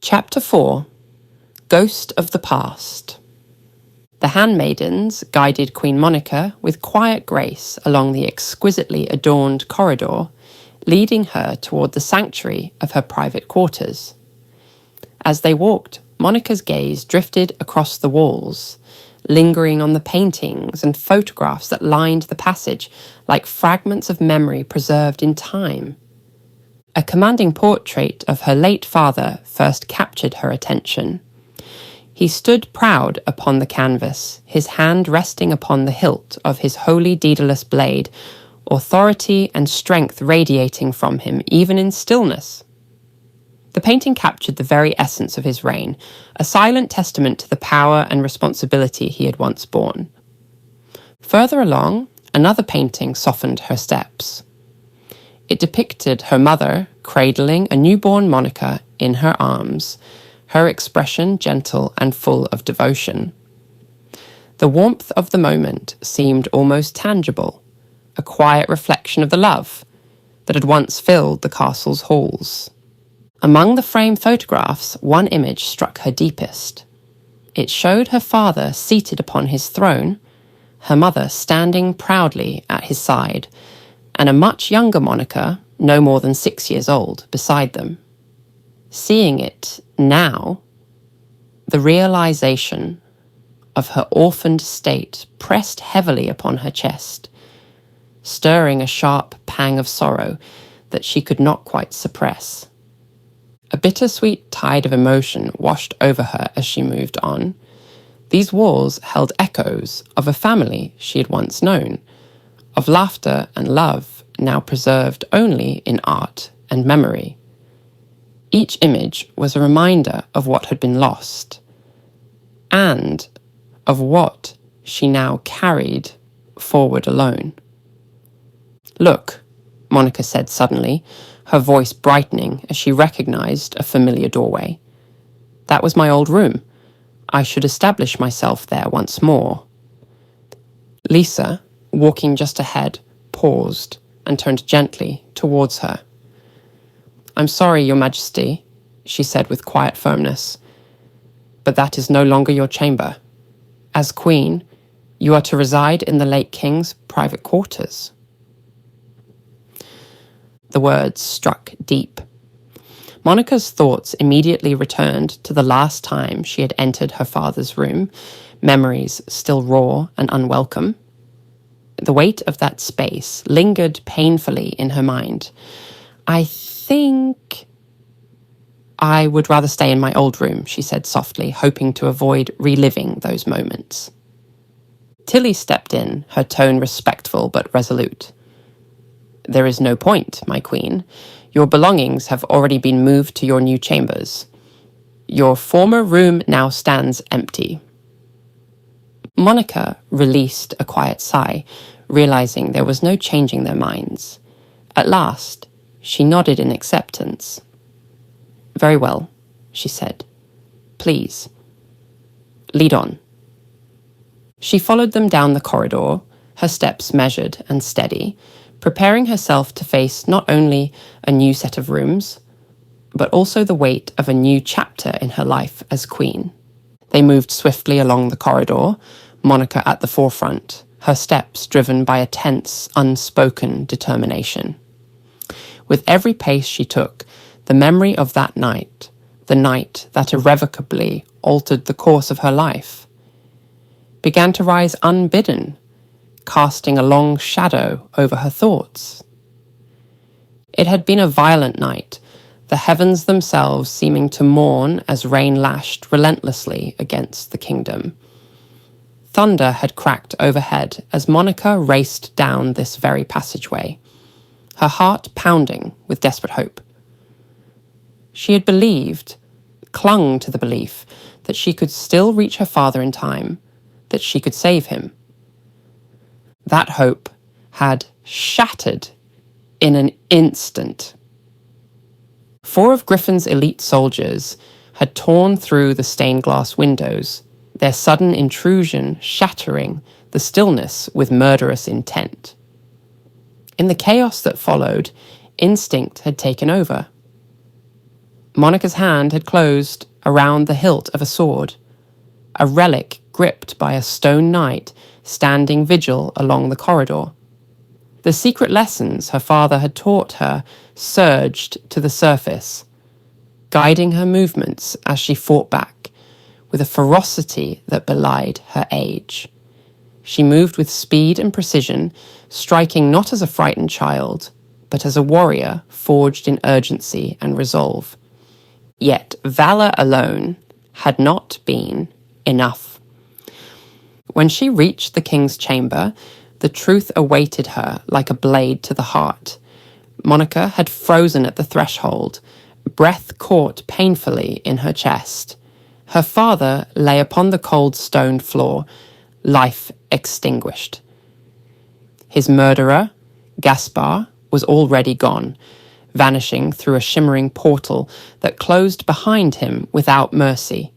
Chapter 4 Ghost of the Past. The handmaidens guided Queen Monica with quiet grace along the exquisitely adorned corridor, leading her toward the sanctuary of her private quarters. As they walked, Monica's gaze drifted across the walls, lingering on the paintings and photographs that lined the passage like fragments of memory preserved in time. A commanding portrait of her late father first captured her attention. He stood proud upon the canvas, his hand resting upon the hilt of his holy Daedalus blade, authority and strength radiating from him even in stillness. The painting captured the very essence of his reign, a silent testament to the power and responsibility he had once borne. Further along, another painting softened her steps. It depicted her mother cradling a newborn Monica in her arms, her expression gentle and full of devotion. The warmth of the moment seemed almost tangible, a quiet reflection of the love that had once filled the castle's halls. Among the framed photographs, one image struck her deepest. It showed her father seated upon his throne, her mother standing proudly at his side, and a much younger Monica, no more than 6 years old, beside them. Seeing it now, the realization of her orphaned state pressed heavily upon her chest, stirring a sharp pang of sorrow that she could not quite suppress. A bittersweet tide of emotion washed over her as she moved on. These walls held echoes of a family she had once known, of laughter and love now preserved only in art and memory. Each image was a reminder of what had been lost, and of what she now carried forward alone. "Look," Monica said suddenly, her voice brightening as she recognized a familiar doorway. "That was my old room. I should establish myself there once more." Lisa, walking just ahead, paused and turned gently towards her. "I'm sorry, Your Majesty," she said with quiet firmness, "but that is no longer your chamber. As Queen, you are to reside in the late King's private quarters." The words struck deep. Monica's thoughts immediately returned to the last time she had entered her father's room, memories still raw and unwelcome. The weight of that space lingered painfully in her mind. "I think I would rather stay in my old room," she said softly, hoping to avoid reliving those moments. Tilly stepped in, her tone respectful but resolute. "There is no point, my queen. Your belongings have already been moved to your new chambers. Your former room now stands empty." Monica released a quiet sigh, realizing there was no changing their minds. At last, she nodded in acceptance. "Very well," she said. "Please, lead on." She followed them down the corridor, her steps measured and steady, preparing herself to face not only a new set of rooms, but also the weight of a new chapter in her life as queen. They moved swiftly along the corridor, Monica at the forefront, her steps driven by a tense, unspoken determination. With every pace she took, the memory of that night, the night that irrevocably altered the course of her life, began to rise unbidden, casting a long shadow over her thoughts. It had been a violent night, the heavens themselves seeming to mourn as rain lashed relentlessly against the kingdom. Thunder had cracked overhead as Monica raced down this very passageway, her heart pounding with desperate hope. She had clung to the belief that she could still reach her father in time, that she could save him. That hope had shattered in an instant. 4 of Griffin's elite soldiers had torn through the stained glass windows, their sudden intrusion shattering the stillness with murderous intent. In the chaos that followed, instinct had taken over. Monica's hand had closed around the hilt of a sword, a relic gripped by a stone knight standing vigil along the corridor. The secret lessons her father had taught her surged to the surface, guiding her movements as she fought back, with a ferocity that belied her age. She moved with speed and precision, striking not as a frightened child, but as a warrior forged in urgency and resolve. Yet valor alone had not been enough. When she reached the king's chamber, the truth awaited her like a blade to the heart. Monica had frozen at the threshold, breath caught painfully in her chest. Her father lay upon the cold stone floor, life extinguished. His murderer, Gaspar, was already gone, vanishing through a shimmering portal that closed behind him without mercy.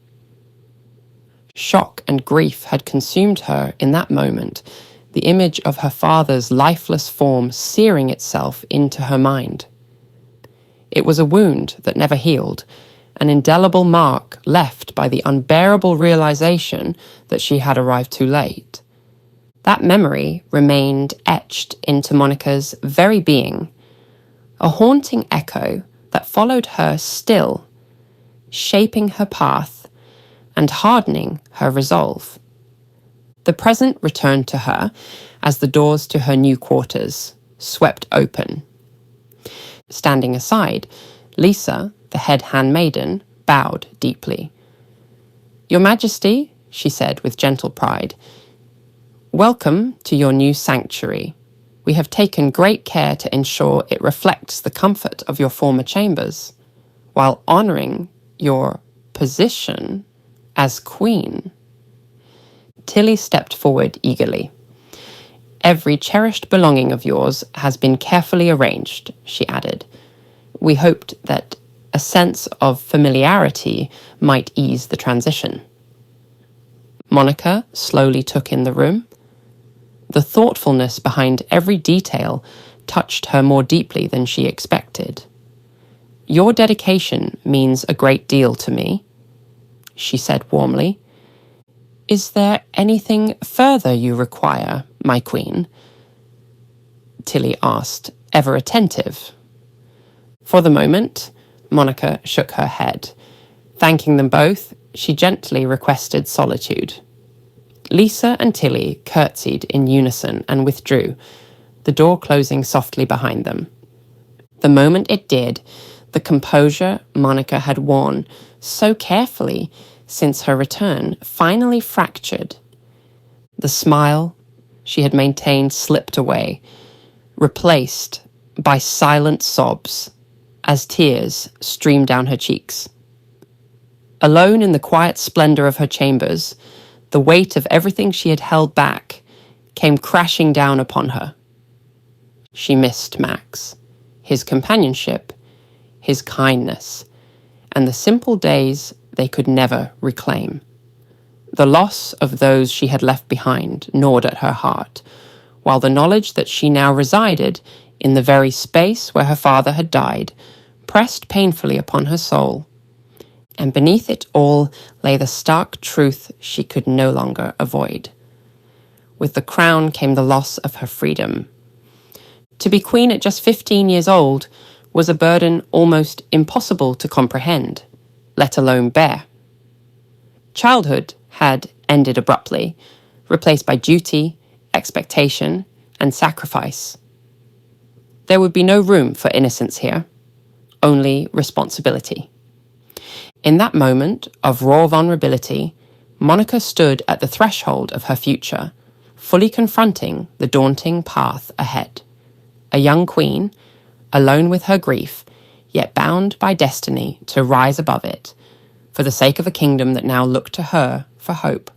Shock and grief had consumed her in that moment, the image of her father's lifeless form searing itself into her mind. It was a wound that never healed, an indelible mark left by the unbearable realization that she had arrived too late. That memory remained etched into Monica's very being, a haunting echo that followed her still, shaping her path and hardening her resolve. The present returned to her as the doors to her new quarters swept open. Standing aside, Lisa, the head handmaiden, bowed deeply. "Your Majesty," she said with gentle pride, "welcome to your new sanctuary. We have taken great care to ensure it reflects the comfort of your former chambers, while honouring your position as queen." Tilly stepped forward eagerly. "Every cherished belonging of yours has been carefully arranged," she added. "We hoped that a sense of familiarity might ease the transition." Monica slowly took in the room. The thoughtfulness behind every detail touched her more deeply than she expected. "Your dedication means a great deal to me," she said warmly. "Is there anything further you require, my queen?" Tilly asked, ever attentive. For the moment, Monica shook her head. Thanking them both, she gently requested solitude. Lisa and Tilly curtsied in unison and withdrew, the door closing softly behind them. The moment it did, the composure Monica had worn so carefully since her return finally fractured. The smile she had maintained slipped away, replaced by silent sobs as tears streamed down her cheeks. Alone in the quiet splendor of her chambers, the weight of everything she had held back came crashing down upon her. She missed Max, his companionship, his kindness, and the simple days they could never reclaim. The loss of those she had left behind gnawed at her heart, while the knowledge that she now resided in the very space where her father had died pressed painfully upon her soul. And beneath it all lay the stark truth she could no longer avoid. With the crown came the loss of her freedom. To be queen at just 15 years old was a burden almost impossible to comprehend, let alone bear. Childhood had ended abruptly, replaced by duty, expectation, and sacrifice. There would be no room for innocence here, only responsibility. In that moment of raw vulnerability, Monica stood at the threshold of her future, fully confronting the daunting path ahead. A young queen, alone with her grief, yet bound by destiny to rise above it, for the sake of a kingdom that now looked to her for hope.